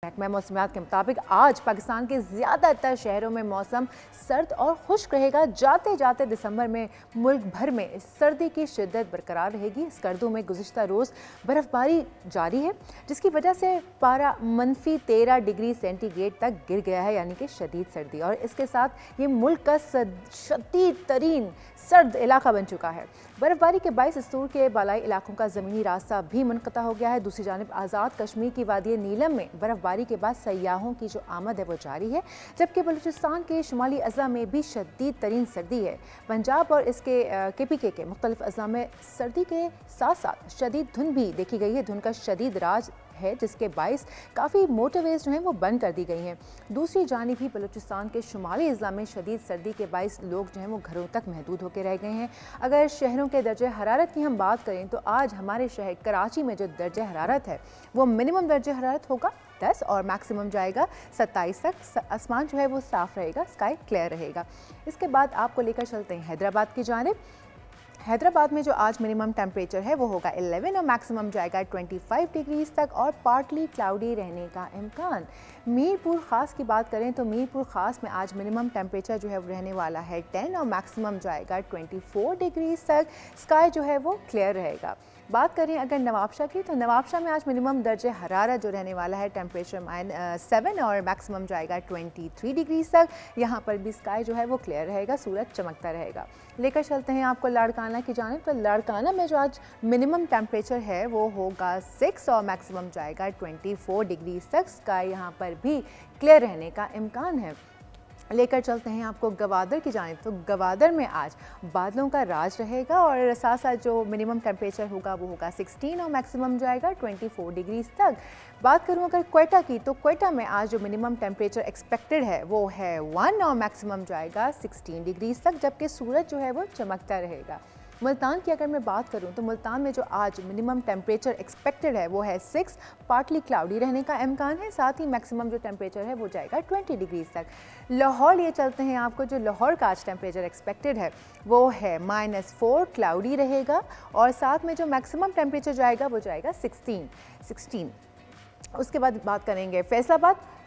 महकमा मौसमियात के मुताबिक आज पाकिस्तान के ज़्यादातर शहरों में मौसम सर्द और खुश्क रहेगा। जाते जाते दिसंबर में मुल्क भर में सर्दी की शिद्दत बरकरार रहेगी। स्कर्दू में गुज़िश्ता रोज़ बर्फ़बारी जारी है, जिसकी वजह से पारा -13 डिग्री सेंटीग्रेड तक गिर गया है, यानी कि शदीद सर्दी। और इसके साथ ये मुल्क का शदीद तरीन सर्द इलाका बन चुका है। बर्फ़बारी के बायस स्तूर के बालाई इलाकों का ज़मीनी रास्ता भी मुनक़ता हो गया है। दूसरी जानिब आज़ाद कश्मीर की वादी नीलम में बर्फ़बारी के बाद सयाहों की जो आमद है वो जारी है, जबकि बलूचिस्तान के शुमाली अज़ला में भी शदीद तरीन सर्दी है। पंजाब और इसके KPK के मुख्तलिफ अज़ला में सर्दी के साथ साथ शदीद धुंध भी देखी गई है। धुंध का शदीद राज है, जिसके बायस काफ़ी मोटरवेज जो हैं वो बंद कर दी गई हैं। दूसरी जानिब ही बलूचिस्तान के शुमाली अज़ला में शदीद सर्दी के बायस लोग जो हैं वो घरों तक महदूद होकर रह गए हैं। अगर शहरों के दर्जे हरारत की हम बात करें तो आज हमारे शहर कराची में जो दर्जे हरारत है वो मिनिमम दर्जे हरारत होगा 10 और मैक्सिमम जाएगा 27 तक। आसमान जो है वो साफ़ रहेगा, स्काई क्लियर रहेगा। इसके बाद आपको लेकर चलते हैं हैदराबाद की जानिब। हैदराबाद में जो आज मिनिमम टेम्परेचर है वो होगा 11 और मैक्सिमम जाएगा 25 डिग्रीज तक और पार्टली क्लाउडी रहने का इम्कान। मीरपुर ख़ास की बात करें तो मीरपुर ख़ास में आज मिनिमम टेम्परेचर जो है वो रहने वाला है 10 और मैक्सिमम जाएगा 24 डिग्रीज तक। स्काई जो है वो क्लियर रहेगा। बात करें अगर नवाबशाह की तो नवाबशाह में आज मिनिमम दर्जे हरारत जो रहने वाला है टेम्परेचर -7 और मैक्सिमम जाएगा 23 डिग्रीज तक। यहाँ पर भी स्काई जो है वो क्लियर रहेगा, सूरज चमकता रहेगा। लेकर चलते हैं आपको लाड़काना की जानिब। तो लाड़काना में जो आज मिनिमम टेम्परेचर है वो होगा 6 और मैक्सिमम जाएगा 24 डिग्रीज तक। स्काई यहाँ पर भी क्लियर रहने का इम्कान है। लेकर चलते हैं आपको गवादर की जानिब। तो गवादर में आज बादलों का राज रहेगा और साथ साथ जो मिनिमम टेम्परेचर होगा वो होगा 16 और मैक्सिमम जाएगा 24 डिग्रीज तक। बात करूं अगर क्वेटा की तो क्वेटा में आज जो मिनिमम टेम्परेचर एक्सपेक्टेड है वो है 1 और मैक्सिमम जाएगा 16 डिग्रीज तक, जबकि सूरज जो है वो चमकता रहेगा। मुल्तान की अगर मैं बात करूं तो मुल्तान में जो आज मिनिमम टेम्परेचर एक्सपेक्टेड है वो है 6, पार्टली क्लाउडी रहने का इम्कान है। साथ ही मैक्सिमम जो टेम्परेचर है वो जाएगा 20 डिग्रीज तक। लाहौर लिए चलते हैं आपको। जो लाहौर का आज टेम्परेचर एक्सपेक्टेड है वो है -4, क्लाउडी रहेगा और साथ में जो मैक्सिमम टेम्परेचर जाएगा वो जाएगा 16। उसके बाद बात करेंगे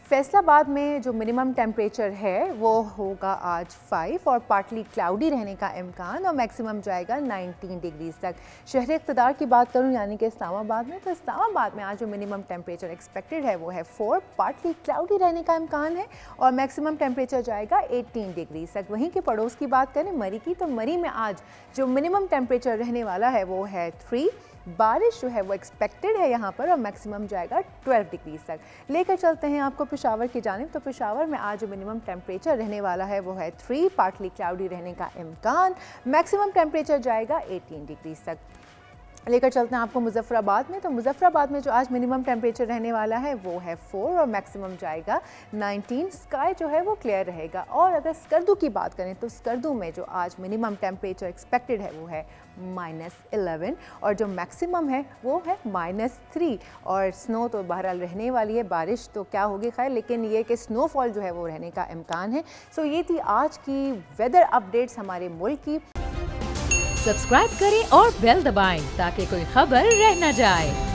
फैसलाबाद में जो मिनिमम टेम्परेचर है वो होगा आज 5 और पार्टली क्लाउडी रहने का इम्कान और मैक्सिमम जाएगा 19 डिग्रीज तक। शहर इक़्तिदार की बात करूं यानी कि इस्लामाबाद में, तो इस्लामाबाद में आज जो मिनिमम टेम्परेचर एक्सपेक्टेड है वो है 4, पार्टली क्लाउडी रहने का इम्कान है और मैक्सिमम टेम्परेचर जाएगा 18 डिग्रीज तक। वहीं के पड़ोस की बात करें मरी की, तो मरी में आज जो मिनिमम टेम्परेचर रहने वाला है वो है 3, बारिश जो है वो एक्सपेक्टेड है यहाँ पर और मैक्सिमम जाएगा 12 डिग्रीज तक। लेकर चलते हैं आपको पेशावर की जानिब। तो पेशावर में आज जो मिनिमम टेम्परेचर रहने वाला है वो है 3, पार्टली क्लाउडी रहने का इम्कान, मैक्सिमम टेम्परेचर जाएगा 18 डिग्रीज तक। लेकर चलते हैं आपको मुजफ्फराबाद में। तो मुजफ्फराबाद में जो आज मिनिमम टेम्परेचर रहने वाला है वो है 4 और मैक्सिमम जाएगा 19। स्काई जो है वो क्लियर रहेगा। और अगर स्कर्दू की बात करें तो स्कर्दू में जो आज मिनिमम टेम्परेचर एक्सपेक्टेड है वो है -11 और जो मैक्सिमम है वो है -3। और स्नो तो बहरहाल रहने वाली है, बारिश तो क्या होगी खैर, लेकिन ये कि स्नोफॉल जो है वो रहने का इम्कान है। सो ये थी आज की वेदर अपडेट्स हमारे मुल्क की। सब्सक्राइब करें और बेल दबाएं ताकि कोई खबर रह न जाए।